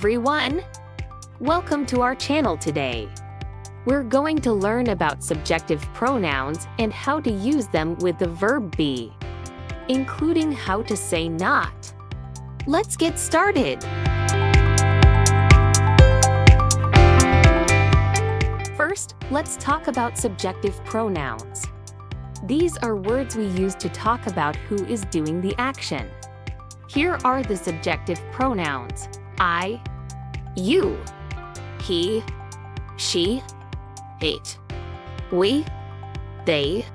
everyone! Welcome to our channel today. We're going to learn about subjective pronouns and how to use them with the verb be, including how to say not. Let's get started! First, let's talk about subjective pronouns. These are words we use to talk about who is doing the action. Here are the subjective pronouns: I, you, he, she, it, we, they.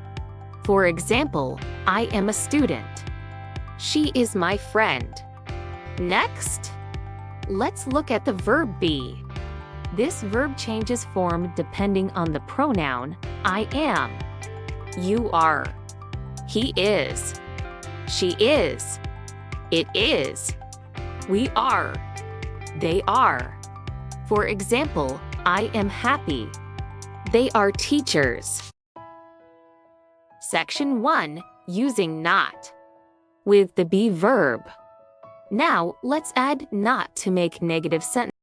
For example, I am a student. She is my friend. Next, let's look at the verb be. This verb changes form depending on the pronoun I am. You are. He is. She is. It is. We are. They are. For example, I am happy. They are teachers. Section 1. Using not. With the be verb. Now, let's add not to make negative sentences.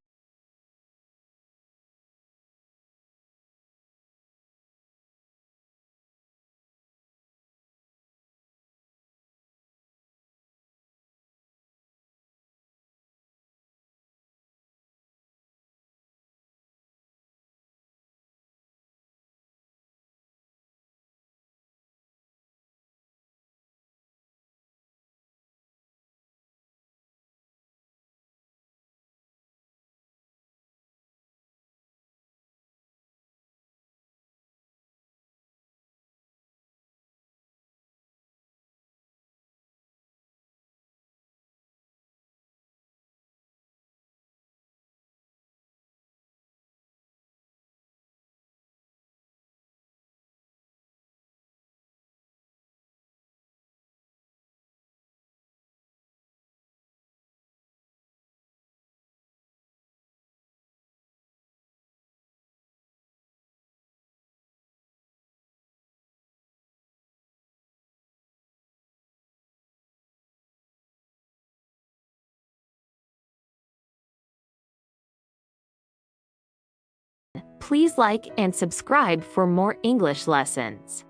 Please like and subscribe for more English lessons.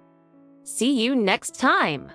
See you next time!